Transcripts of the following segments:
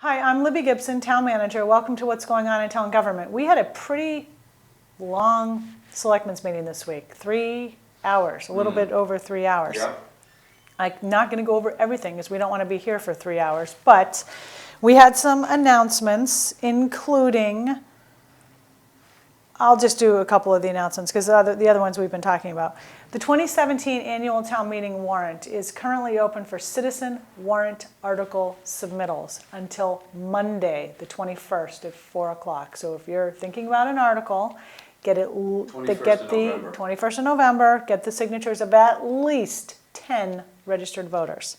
Hi, I'm Libby Gibson, Town Manager. Welcome to What's Going On in Town Government. We had a pretty long selectmen's meeting this week, 3 hours, a little bit over 3 hours. Yep. I'm not going to go over everything because we don't want to be here for 3 hours, but we had some announcements, including, I'll just do a couple of the announcements because the other ones we've been talking about. The 2017 annual town meeting warrant is currently open for citizen warrant article submittals until Monday, the 21st at 4 o'clock. So if you're thinking about an article, get the 21st of November, get the signatures of at least 10 registered voters.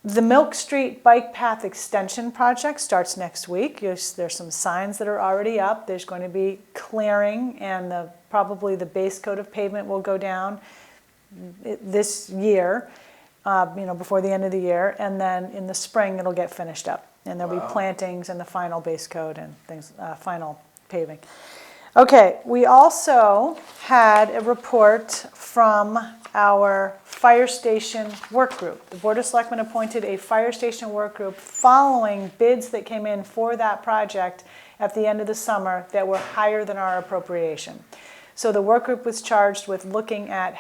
The Milk Street Bike Path Extension Project starts next week. There's some signs that are already up. There's going to be clearing, and probably the base coat of pavement will go down this year, before the end of the year, and then in the spring it'll get finished up. And there'll be plantings and the final base coat and things, final paving. Okay, we also had a report from our fire station work group. The Board of Selectmen appointed a fire station work group following bids that came in for that project at the end of the summer that were higher than our appropriation. So the work group was charged with looking at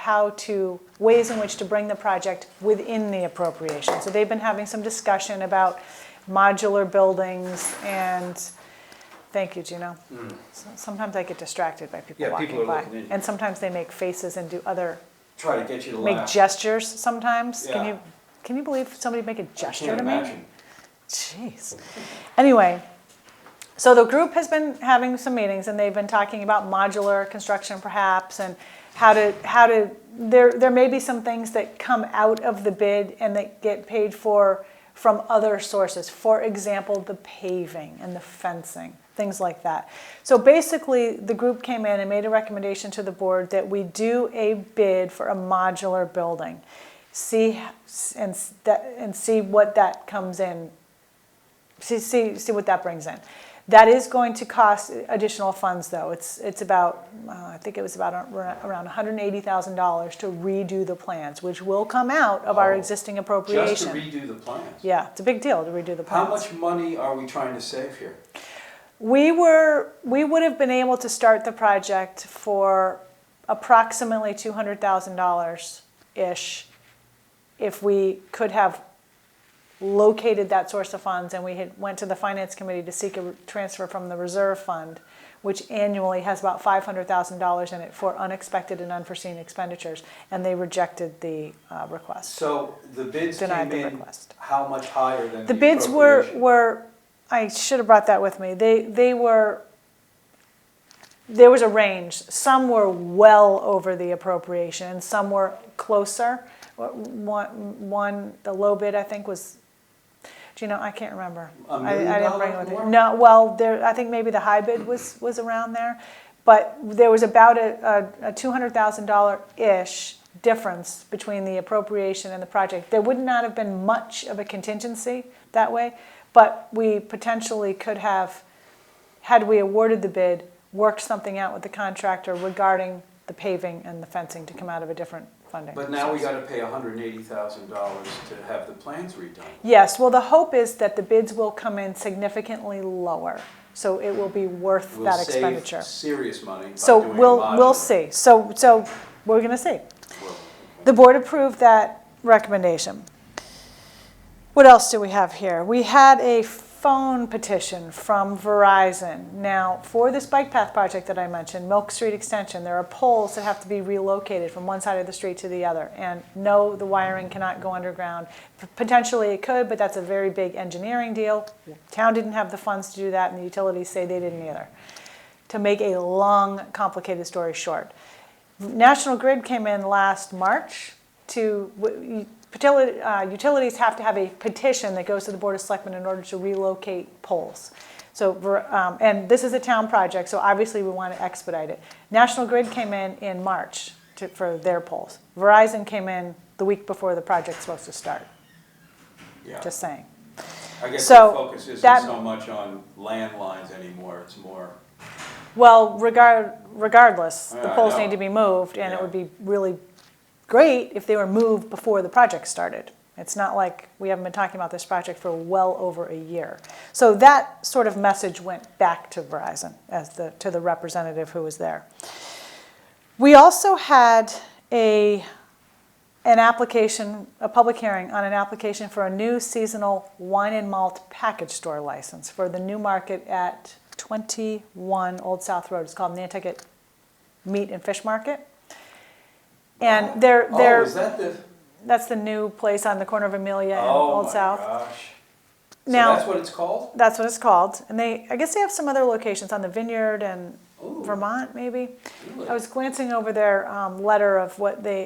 ways in which to bring the project within the appropriation. So they've been having some discussion about modular buildings and thank you, Gino. Sometimes I get distracted by people walking by. And sometimes they make faces and do other Try to get you to make laugh. gestures sometimes. Yeah. Can you believe somebody make a gesture to me? Imagine. Jeez. Anyway, so the group has been having some meetings and they've been talking about modular construction perhaps and there may be some things that come out of the bid and that get paid for from other sources. For example, the paving and the fencing, things like that. So basically, the group came in and made a recommendation to the board that we do a bid for a modular building. See what that comes in. See what that brings in. That is going to cost additional funds, though. It's about, I think it was about around $180,000 to redo the plans, which will come out of our existing appropriation. Just to redo the plans? Yeah, it's a big deal to redo the plans. How much money are we trying to save here? We would have been able to start the project for approximately $200,000-ish if we could have located that source of funds and we went to the Finance Committee to seek a transfer from the reserve fund, which annually has about $500,000 in it for unexpected and unforeseen expenditures, and they rejected the request. So the bids Denied came the in request. how much higher than The bids were I should have brought that with me. There was a range. Some were well over the appropriation, and some were closer. The low bid I think was, I can't remember. I didn't bring it with me. No, well, I think maybe the high bid was around there, but there was about a $200,000-ish difference between the appropriation and the project. There would not have been much of a contingency that way, but we potentially could have, had we awarded the bid, worked something out with the contractor regarding the paving and the fencing to come out of a different funding. But now we got to pay $180,000 to have the plans redone. Yes, well, the hope is that the bids will come in significantly lower, so it will be worth that expenditure. We'll save serious money by So doing we'll see. So we're going to see. The board approved that recommendation. What else do we have here? We had a phone petition from Verizon. Now, for this bike path project that I mentioned, Milk Street Extension, there are poles that have to be relocated from one side of the street to the other. And no, the wiring cannot go underground. Potentially it could, but that's a very big engineering deal. The town didn't have the funds to do that, and the utilities say they didn't either. To make a long, complicated story short, National Grid came in last March to... Utilities have to have a petition that goes to the Board of Selectmen in order to relocate poles. So, and this is a town project, so obviously we want to expedite it. National Grid came in March for their poles. Verizon came in the week before the project's supposed to start. Yeah. Just saying. I guess So the focus isn't so much on landlines anymore, it's more... Well, regardless, the poles need to be moved, and it would be really great if they were moved before the project started. It's not like we haven't been talking about this project for well over a year. So that sort of message went back to Verizon to the representative who was there. We also had an application, a public hearing on an application for a new seasonal wine and malt package store license for the new market at 21 Old South Road. It's called Nantucket Meat and Fish Market. And they're is that the? that's the new place on the corner of Amelia and Old South. Oh my gosh. So Now, that's what it's called? that's what it's called. And I guess they have some other locations on the Vineyard and Ooh. Vermont, maybe. Really? I was glancing over their letter of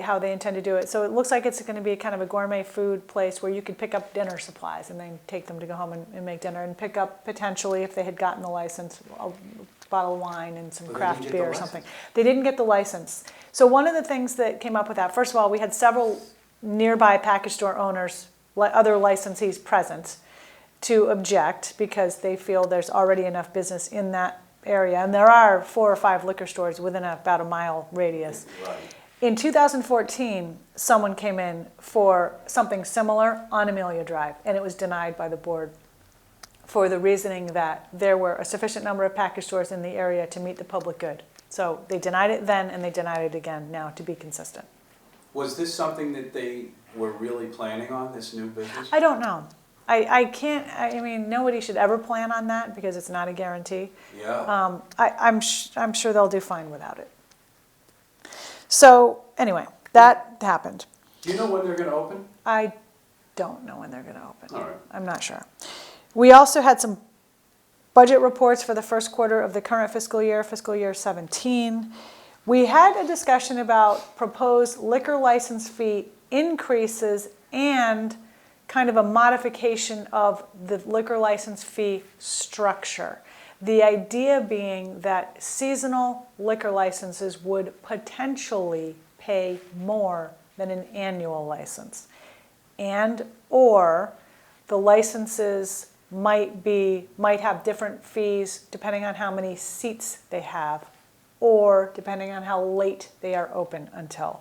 how they intend to do it. So it looks like it's going to be kind of a gourmet food place where you could pick up dinner supplies and then take them to go home and make dinner, and pick up, potentially, if they had gotten the license, a bottle of wine and some But they craft didn't get beer the or something. license. They didn't get the license. So one of the things that came up with that, first of all, we had several nearby package store owners, other licensees present, to object because they feel there's already enough business in that area. And there are 4 or 5 liquor stores within about a mile radius. Right. In 2014, someone came in for something similar on Amelia Drive, and it was denied by the board for the reasoning that there were a sufficient number of package stores in the area to meet the public good. So they denied it then, and they denied it again now to be consistent. Was this something that they were really planning on, this new business? I don't know. I can't, I mean, nobody should ever plan on that because it's not a guarantee. Yeah. I'm sure they'll do fine without it. So anyway, that happened. Do you know when they're going to open? I don't know when they're going to open. All right. I'm not sure. We also had some budget reports for the first quarter of the current fiscal year 17. We had a discussion about proposed liquor license fee increases and kind of a modification of the liquor license fee structure. The idea being that seasonal liquor licenses would potentially pay more than an annual license, and or the licenses might have different fees depending on how many seats they have, or depending on how late they are open until.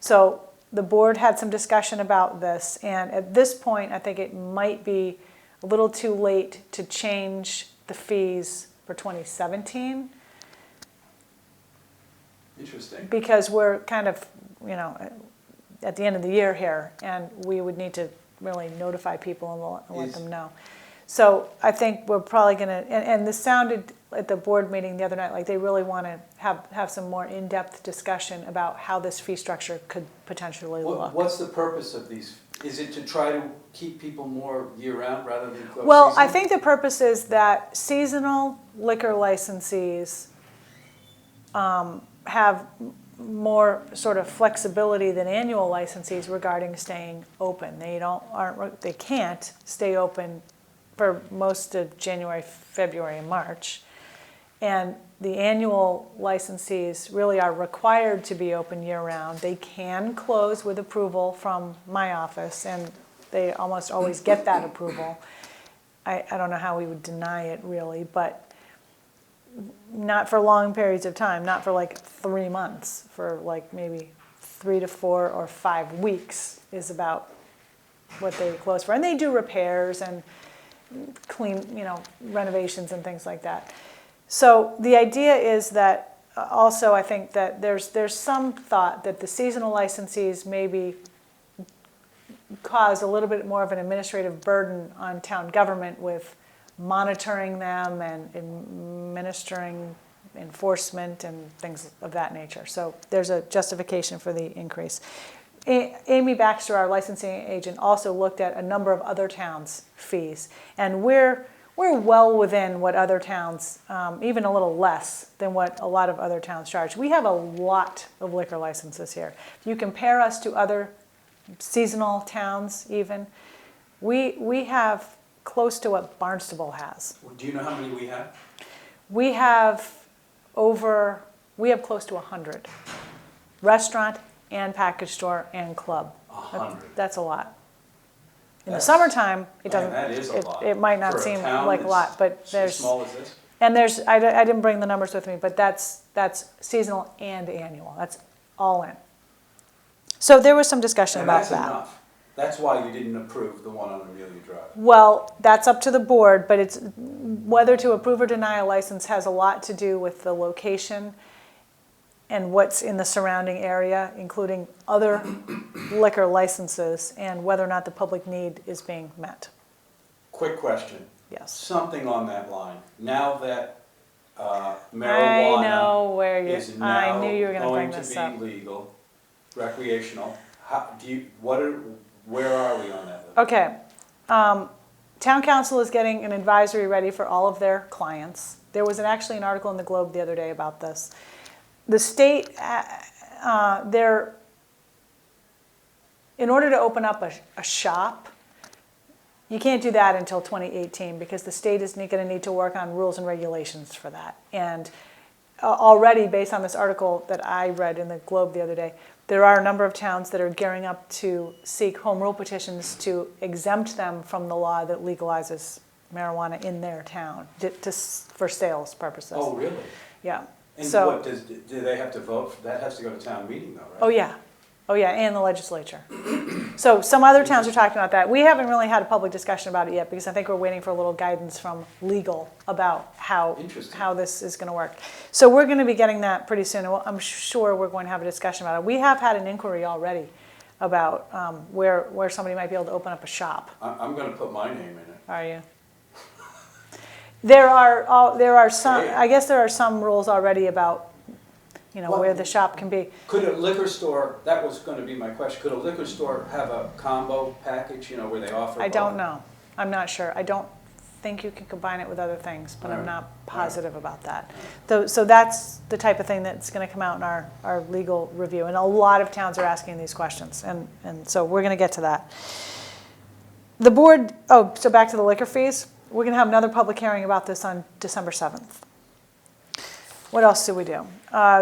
So the board had some discussion about this, and at this point, I think it might be a little too late to change the fees for 2017, Interesting. because we're kind of, at the end of the year here, and we would need to really notify people and let them know. So I think we're probably going to, and this sounded at the board meeting the other night like they really want to have some more in-depth discussion about how this fee structure could potentially look. What's the purpose of these? Is it to try to keep people more year-round rather than go Well, seasonal? I think the purpose is that seasonal liquor licensees have more sort of flexibility than annual licensees regarding staying open. They can't stay open for most of January, February, and March. And the annual licensees really are required to be open year-round. They can close with approval from my office, and they almost always get that approval. I don't know how we would deny it, really, but not for long periods of time, not for like 3 months, for like maybe 3 to 4 or 5 weeks is about what they close for. And they do repairs and clean, renovations and things like that. So the idea is that also I think that there's some thought that the seasonal licensees maybe cause a little bit more of an administrative burden on town government with monitoring them and administering enforcement and things of that nature. So there's a justification for the increase. Amy Baxter, our licensing agent, also looked at a number of other towns' fees, and we're well within what other towns, even a little less than what a lot of other towns charge. We have a lot of liquor licenses here. If you compare us to other seasonal towns even, we have close to what Barnstable has. Do you know how many we have? We have close to 100. Restaurant and package store and club. 100. That's a lot. In the That's- summertime, it doesn't. Man, that is a lot. It might not For a seem town like a lot, but as there's, small as this? and there's, I didn't bring the numbers with me, but that's seasonal and annual. That's all in. So there was some discussion And about that's that. enough. That's why you didn't approve the one on Amelia Drive. Well, that's up to the board, but it's, whether to approve or deny a license has a lot to do with the location and what's in the surrounding area, including other liquor licenses, and whether or not the public need is being met. Quick question. Yes. Something on that line. Now that I marijuana know where is you're, now I knew you were gonna bring going this to up. be legal, recreational, where are we on that? Okay, town council is getting an advisory ready for all of their clients. There was actually an article in the Globe the other day about this. The state, in order to open up a shop, you can't do that until 2018 because the state is going to need to work on rules and regulations for that. And already, based on this article that I read in the Globe the other day, there are a number of towns that are gearing up to seek home rule petitions to exempt them from the law that legalizes marijuana in their town for sales purposes. Oh, really? Yeah. And So, what, do they have to vote? That has to go to town meeting though, right? oh yeah, and the legislature. So some other towns are talking about that. We haven't really had a public discussion about it yet because I think we're waiting for a little guidance from legal about how this is going to work. So we're going to be getting that pretty soon. I'm sure we're going to have a discussion about it. We have had an inquiry already about where somebody might be able to open up a shop. I'm going to put my name in it. Are you? There are some. I guess there are some rules already about, where the shop can be. Could a liquor store, that was going to be my question, could a liquor store have a combo package, where they offer? I don't know. I'm not sure. I don't think you can combine it with other things, but I'm not positive about that. So that's the type of thing that's going to come out in our legal review. And a lot of towns are asking these questions. And so we're going to get to that. The board, so back to the liquor fees. We're going to have another public hearing about this on December 7th. What else did we do?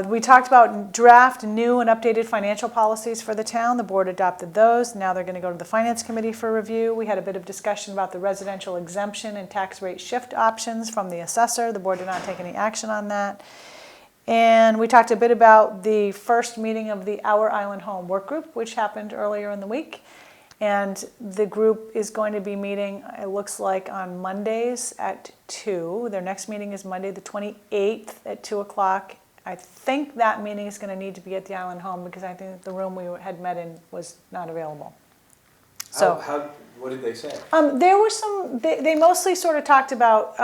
We talked about draft new and updated financial policies for the town. The board adopted those. Now they're going to go to the finance committee for review. We had a bit of discussion about the residential exemption and tax rate shift options from the assessor. The board did not take any action on that. And we talked a bit about the first meeting of the Our Island Home Work Group, which happened earlier in the week. And the group is going to be meeting, it looks like, on Mondays at 2. Their next meeting is Monday the 28th at 2 o'clock. I think that meeting is going to need to be at the Island Home because I think the room we had met in was not available. So, what did they say? there were some, they mostly sort of talked about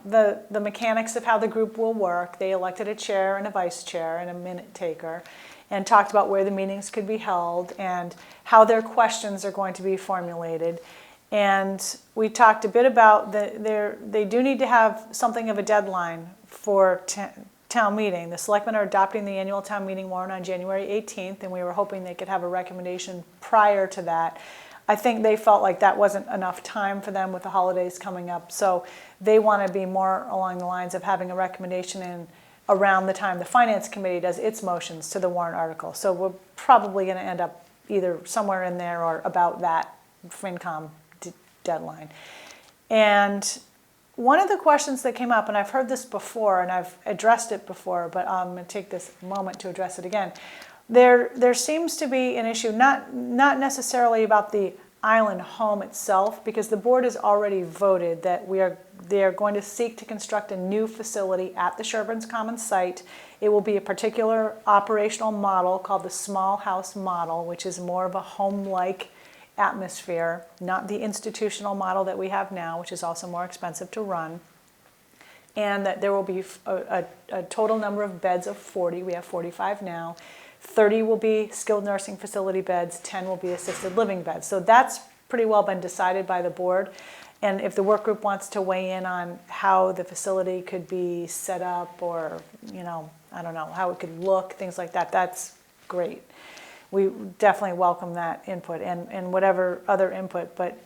the mechanics of how the group will work. They elected a chair and a vice chair and a minute taker, and talked about where the meetings could be held and how their questions are going to be formulated. And we talked a bit about they do need to have something of a deadline for town meeting. The selectmen are adopting the annual town meeting warrant on January 18th, and we were hoping they could have a recommendation prior to that. I think they felt like that wasn't enough time for them with the holidays coming up, so they want to be more along the lines of having a recommendation in around the time the finance committee does its motions to the warrant article. So we're probably going to end up either somewhere in there or about that FinCom deadline. And one of the questions that came up, and I've heard this before and I've addressed it before, but I'm going to take this moment to address it again. There seems to be an issue, not necessarily about the island home itself, because the board has already voted that they are going to seek to construct a new facility at the Sherburne's Commons site. It will be a particular operational model called the small house model, which is more of a home-like atmosphere, not the institutional model that we have now, which is also more expensive to run. And that there will be a total number of beds of 40. We have 45 now. 30 will be skilled nursing facility beds, 10 will be assisted living beds. So that's pretty well been decided by the board. And if the work group wants to weigh in on how the facility could be set up or, I don't know, how it could look, things like that, that's great. We definitely welcome that input and whatever other input, but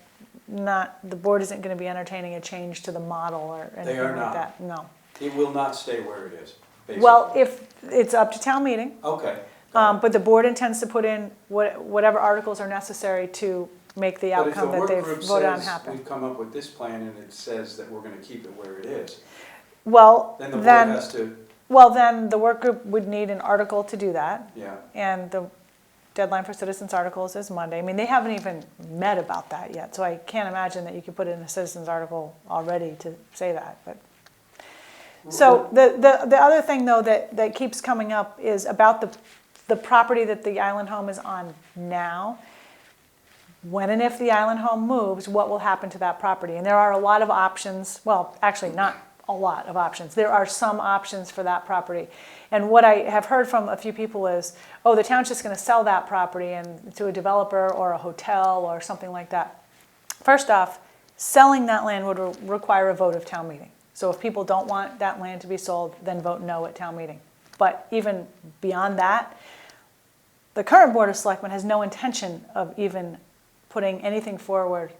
the board isn't going to be entertaining a change to the model or anything like that. No. It will not stay where it is, basically. Well, if it's up to town meeting. Okay. But the board intends to put in whatever articles are necessary to make the outcome that they've voted on happen. We've come up with this plan and it says that we're going to keep it where it is. Well, then the board has to. Well, then the work group would need an article to do that. Yeah. And the deadline for citizens articles is Monday. I mean, they haven't even met about that yet, so I can't imagine that you could put in a citizens article already to say that, but. So the other thing, though, that keeps coming up is about the property that the island home is on now. When and if the island home moves, what will happen to that property? And there are a lot of options. Well, actually, not a lot of options. There are some options for that property. And what I have heard from a few people is, oh, the town's just going to sell that property and to a developer or a hotel or something like that. First off, selling that land would require a vote of town meeting. So if people don't want that land to be sold, then vote no at town meeting. But even beyond that, the current Board of Selectmen has no intention of even putting anything forward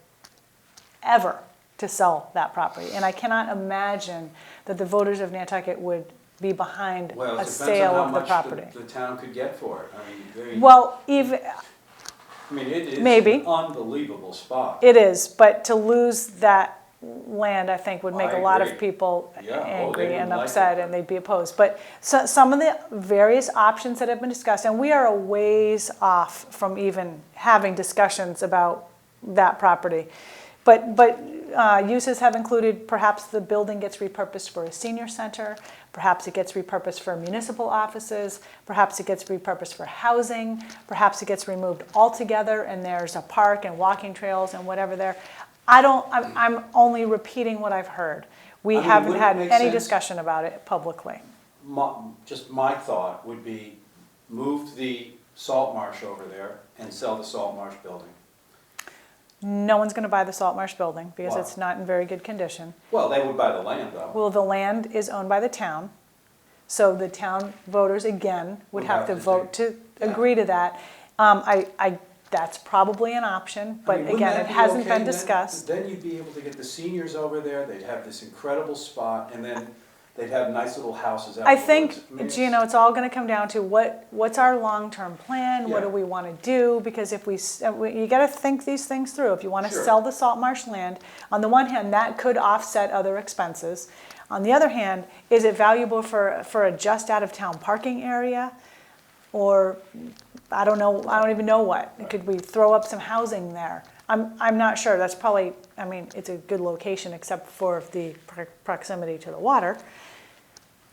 ever to sell that property. And I cannot imagine that the voters of Nantucket would be behind a sale of the property. Well, it depends on how much the town could get for it. I mean, Well, even, I mean, it is maybe. an unbelievable spot. It is, but to lose that land, I think, would make I a lot agree. of people Yeah. Oh, they angry and wouldn't like upset, it. and they'd be opposed. But some of the various options that have been discussed, and we are a ways off from even having discussions about that property. But uses have included perhaps the building gets repurposed for a senior center, perhaps it gets repurposed for municipal offices, perhaps it gets repurposed for housing, perhaps it gets removed altogether and there's a park and walking trails and whatever there. I'm only repeating what I've heard. We I mean, haven't wouldn't it had make any sense? discussion about it publicly. Just my thought would be move the salt marsh over there and sell the salt marsh building. No one's going to buy the Salt Marsh building because Why? it's not in very good condition. Well, they would buy the land though. Well, the land is owned by the town, so the town voters, again, would have to vote to agree to that. That's probably an option, but I mean, wouldn't again, that it be hasn't okay? been discussed. Then you'd be able to get the seniors over there, they'd have this incredible spot, and then they'd have nice little houses I afterwards. think, mean, Gino, it's all going to come down to what's our long-term plan? What Yeah. do we want to do? Because if you got to think these things through. If you want to Sure. sell the salt marsh land, on the one hand, that could offset other expenses. On the other hand, is it valuable for a just out-of-town parking area? Or, I don't know, I don't even know what. Could we throw up some housing there? I'm not sure. That's probably, I mean, it's a good location except for the proximity to the water.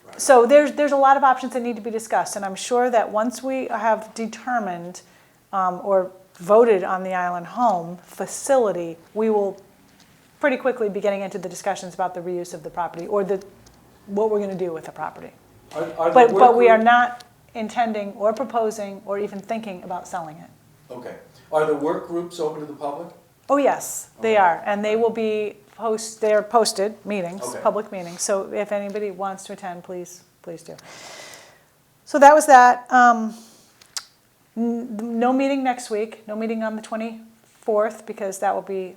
Right. So there's a lot of options that need to be discussed, and I'm sure that once we have determined or voted on the island home facility, we will pretty quickly be getting into the discussions about the reuse of the property or what we're going to do with the property. Are the But work we are group- not intending or proposing or even thinking about selling it. Okay. Are the work groups open to the public? Oh, yes, they Okay. are, and they will be they're posted meetings, Okay. public meetings. So if anybody wants to attend, please do. So that was that. No meeting next week, no meeting on the 24th because that will be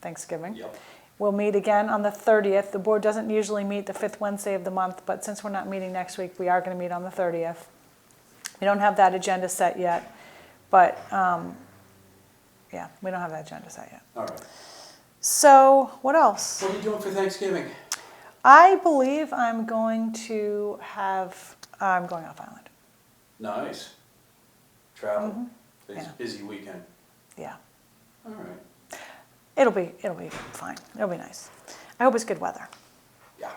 Thanksgiving. Yep. We'll meet again on the 30th. The board doesn't usually meet the 5th Wednesday of the month, but since we're not meeting next week, we are going to meet on the 30th. We don't have that agenda set yet, but yeah, we don't have that agenda set yet. All right. So what else? What are you doing for Thanksgiving? I believe I'm going off island. Nice. Travel. Mm-hmm. Yeah. Busy weekend. Yeah, All right. it'll be fine. It'll be nice. I hope it's good weather. Yeah.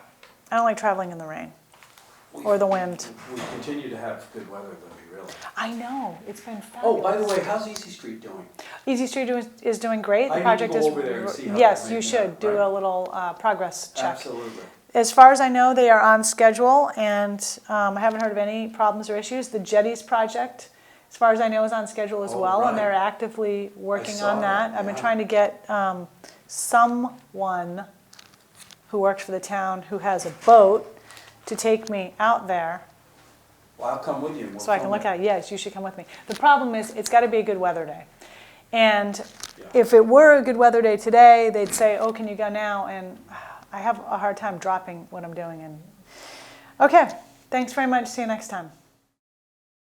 I don't like traveling in the rain or the wind. We continue to have good weather, though, really. I know, it's been fabulous. Oh, by the way, how's Easy Street doing? Easy Street is doing great. I The need to project go is over there and see how yes, they're you making should out, do right? a little progress check. Absolutely. As far as I know, they are on schedule, and I haven't heard of any problems or issues. The Jetties project, as far as I know, is on schedule as Oh, well, right. and they're actively working saw on that. that, I've been yeah. trying to get someone who works for the town who has a boat to take me out there Well, I'll come with you. and we'll so I can film look it. at it. Yes, you should come with me. The problem is, it's got to be a good weather day. And Yeah. if it were a good weather day today, they'd say, oh, can you go now? And I have a hard time dropping what I'm doing. Okay, thanks very much. See you next time.